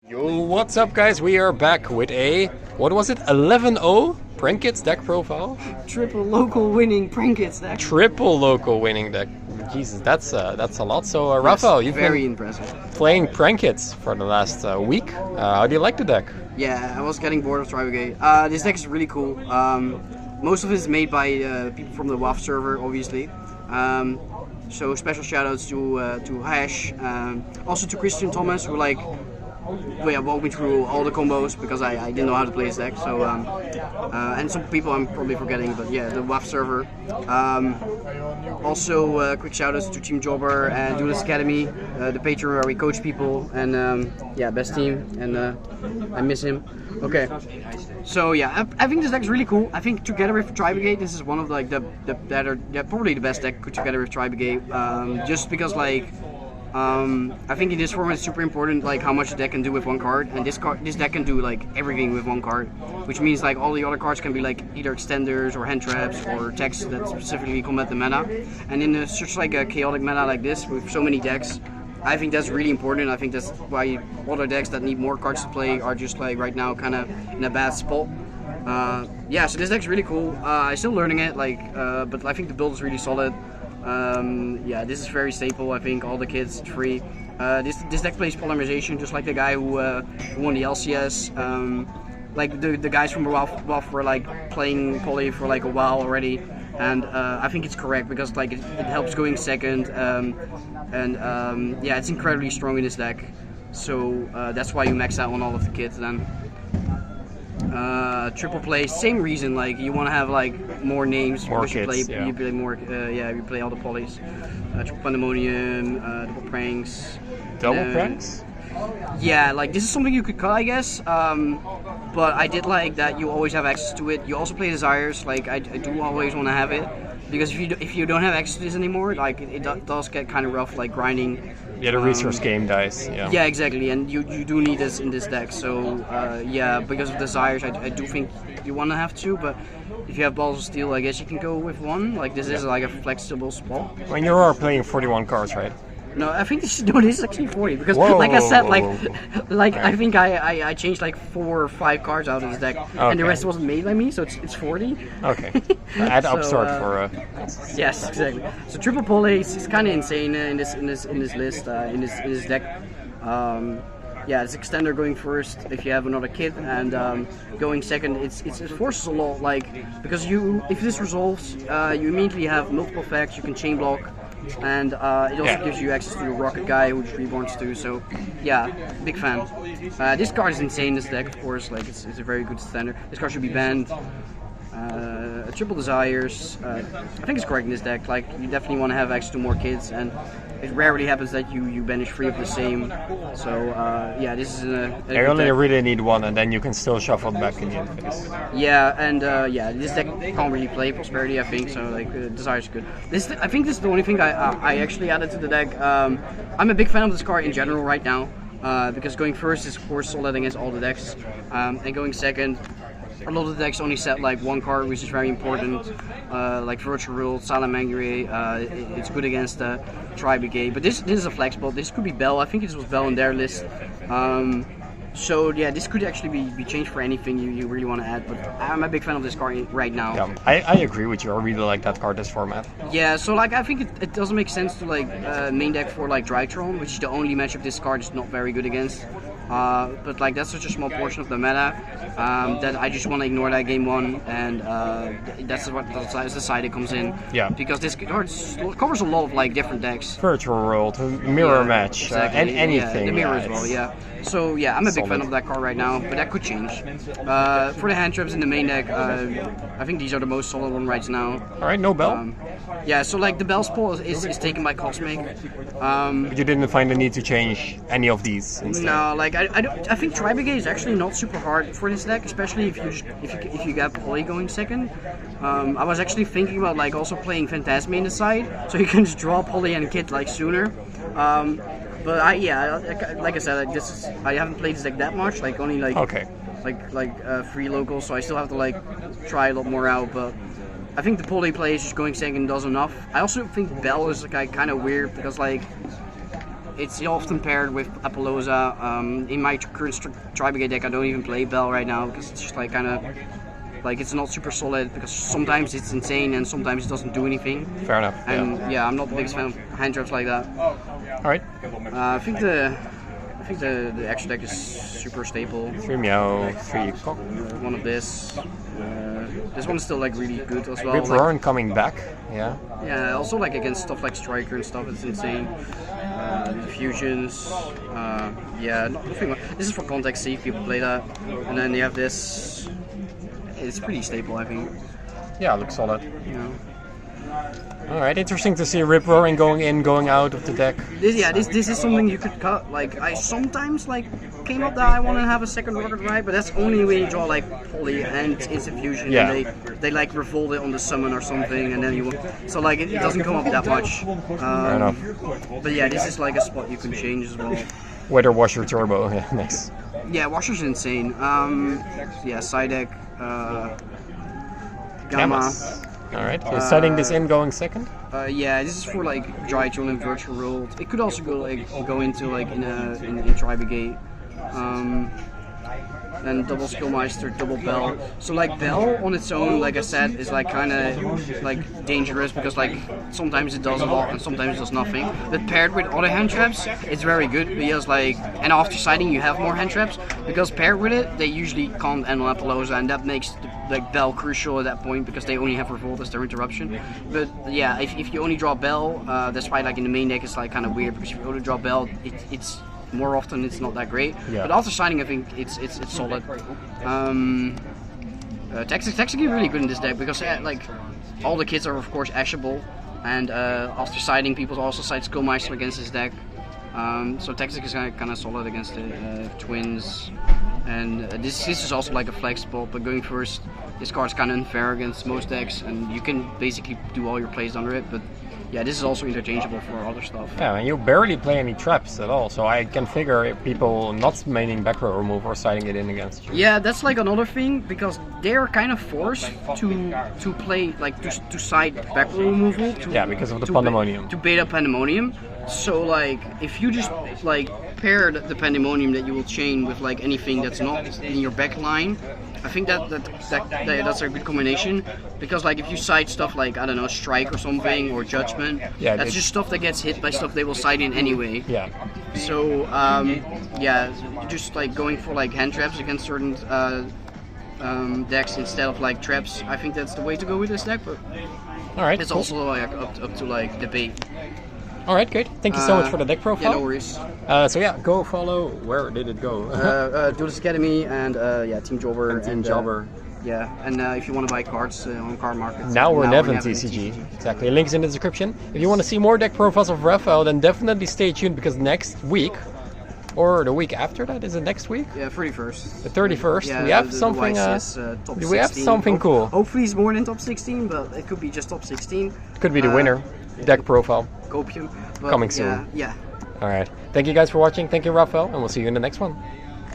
Yo, what's up guys? We are back with a, what was it, 11-0 Prankits deck profile? Triple local winning Prankits deck. Triple local winning deck. Jesus, that's a lot. So Raphael, you've very been impressive. playing Prankits for the last week. How do you like the deck? Yeah, I was getting bored of Drytrons. This deck is really cool. Most of it is made by people from the WAF server, obviously. So special shoutouts to Hash, also to Christian Thomas, who walked me through all the combos because I didn't know how to play this deck. So and some people I'm probably forgetting, but yeah, the WAF server. Also quick shoutouts to Team Jobber and Duelist Academy, the Patreon where we coach people, and yeah, best team, and I miss him. Okay, so yeah, I think this deck is really cool. I think together with Tri-Brigade, this is one of like probably the best deck put together with Tri-Brigade, just because I think in this format it's super important like how much the deck can do with one card, and this deck can do like everything with one card, which means like all the other cards can be like either extenders or hand traps or decks that specifically combat the meta. And in such like a chaotic meta like this with so many decks, I think that's really important. I think that's why other decks that need more cards to play are just like right now kind of in a bad spot. Yeah, so this deck's really cool. I'm still learning it, but I think the build is really solid. Yeah, this is very staple. I think all the kids, it's free. This deck plays polymerization, just like the guy who won the LCS. Like the guys from WAF were like playing poly for like a while already, and I think it's correct because like it helps going second, yeah, it's incredibly strong in this deck. So that's why you max out on all of the kids then. Triple play, same reason, like you want to have like more names, more because kids, you play more, yeah, you play all the polys. Triple Pandemonium, double pranks. Double pranks? Yeah, like this is something you could cut, I guess. But I did like that you always have access to it. You also play Desires, like I do always want to have it, because if you don't have access to this anymore, like it does get kind of rough, like grinding. Yeah, the resource game dice. Yeah. Yeah, exactly, and you do need this in this deck. So yeah, because of Desires, I do think you want to have two, but if you have Balls of Steel, I guess you can go with one. Like this is like a flexible spot. When you are playing 41 cards, right? No, I think this is actually 40 because, whoa, like I said, whoa. I think I changed like 4 or 5 cards out of this deck, okay. And the rest wasn't made by me, so it's 40. Okay, add upstart for. Yes, exactly. So triple poly is kind of insane in this list, in this deck. Yeah, it's extender going first if you have another kid, and going second. It forces a lot, like because if this resolves, you immediately have multiple effects. You can chain block. And it also gives you access to the Rocket guy, which Reborns too. So, yeah, big fan. This card is insane. This deck, of course, like it's a very good standard. This card should be banned. Triple Desires. I think it's correct in this deck. Like you definitely want to have access to more kids, and it rarely happens that you banish 3 of the same. So yeah, this is I only really need one, and then you can still shuffle it back in the interface. Yeah, and yeah, this deck can't really play Prosperity, I think. So like Desire is good. I think this is the only thing I actually added to the deck. I'm a big fan of this card in general right now, because going first is of course solid against all the decks, and going second. A lot of the decks only set like one card, which is very important, like Virtual Rule, Salamangre. It's good against Tri-Brigade, but this is a flex spot. This could be Bell. I think this was Bell in their list. So yeah, this could actually be changed for anything you really want to add, but I'm a big fan of this card right now. Yeah, I agree with you. I really like that card, this format. Yeah, so like I think it doesn't make sense to like main deck for like Drytrons, which is the only matchup this card is not very good against. But like that's such a small portion of the meta that I just want to ignore that game 1, and that's the side it comes in. Yeah. Because this card covers a lot of like different decks. Virtual World, Mirror Match, exactly. and anything. Yeah, the mirror as well. Yeah. So yeah, I'm a big fan of that card right now, but that could change. For the hand traps in the main deck, I think these are the most solid one right now. All right, no Bell. Yeah, so like the Bell spot is taken by Cosmic. But you didn't find the need to change any of these instead? No, like I think Tri-Brigade is actually not super hard for this deck, especially if you get Poly going second. I was actually thinking about like also playing Phantasma in the side, so you can just draw Poly and Kid like sooner. But like I said, I haven't played this deck that much, like only like 3 locals, so I still have to like try a lot more out. But I think the poly play is just going second does enough. I also think Bell is like kind of weird because like it's often paired with Apollousa. In my current Tri-Brigade deck, I don't even play Bell right now because it's just like kind of like it's not super solid because sometimes it's insane and sometimes it doesn't do anything. Fair enough. And yeah, I'm not the biggest fan of hand traps like that. All right. I think the extra deck is super stable. 3 meow, 3 cock. One of this. This one is still like really good as well. Rip Roaring coming back. Yeah. Yeah, also like against stuff like Striker and stuff, it's insane. Fusions. Yeah, nothing. This is for context, see if people play that. And then you have this. It's pretty stable, I think. Yeah, looks solid. You know. All right, interesting to see Rip Roaring going in, going out of the deck. This is something you could cut. Like I sometimes like came up that I want to have a second rocket ride, but that's only when you draw like Poly and Instant Fusion. Yeah. And they like revolt it on the summon or something, and then you so like it doesn't come up that much. Fair enough. But yeah, this is like a spot you can change as well. Weather Washer Turbo, yeah, nice. Yeah, Washer's insane. Yeah, side deck. Gamma. Alright, you're setting this in going second? Yeah, this is for like Drytrons and Virtual World. It could also go into like in Tri-Brigade. And double Skillmeister, double Bell. So like Bell on its own, like I said, is like kind of like dangerous because like sometimes it does a lot and sometimes it does nothing. But paired with other hand traps, it's very good because like, and after siding you have more hand traps because paired with it, they usually can't handle Apollousa, and that makes like Bell crucial at that point because they only have Revolt as their interruption. But yeah, if you only draw Bell, that's why like in the main deck it's like kind of weird because if you only draw Bell, it's more often it's not that great, yeah. But after signing I think it's solid. Tatsym really good in this deck because like all the kits are of course ashable, and after siding people also side Skillmeister against this deck. So Tatsym is kind of solid against the twins, and this is also like a flex spot, but going first this card is kind of unfair against most decks, and you can basically do all your plays under it, but yeah, this is also interchangeable for other stuff. Yeah, and you barely play any traps at all, so I can figure people not maining back row remove or siding it in against you. Yeah, that's like another thing because they're kind of forced to play like to side back row removal. Yeah, because of the Pandemonium. To beta Pandemonium. So like if you just like pair the Pandemonium that you will chain with like anything that's not in your back line, I think that's a good combination because like if you side stuff like I don't know Strike or something or Judgment, yeah, that's just stuff that gets hit by stuff they will side in anyway. Yeah. So yeah, just like going for like hand traps against certain decks instead of like traps, I think that's the way to go with this deck. But all right, it's also like up to like debate. All right, great. Thank you so much for the deck profile. Yeah, no worries. So yeah, go follow. Where did it go? Duelist Academy and yeah, Team Jobber. And Team Jobber. Yeah, and if you want to buy cards on Cardmarket. Now we're Neven TCG. Exactly. Links in the description. If you want to see more deck profiles of Raphael, then definitely stay tuned because next week, or the week after that, is it next week? Yeah, 31st. The 31st. Yeah, we have something. We have something cool. Hopefully, it's more than top 16, but it could be just top 16. Could be the winner. Deck profile. Copium. Coming soon. Yeah. All right. Thank you guys for watching. Thank you, Raphael, and we'll see you in the next one.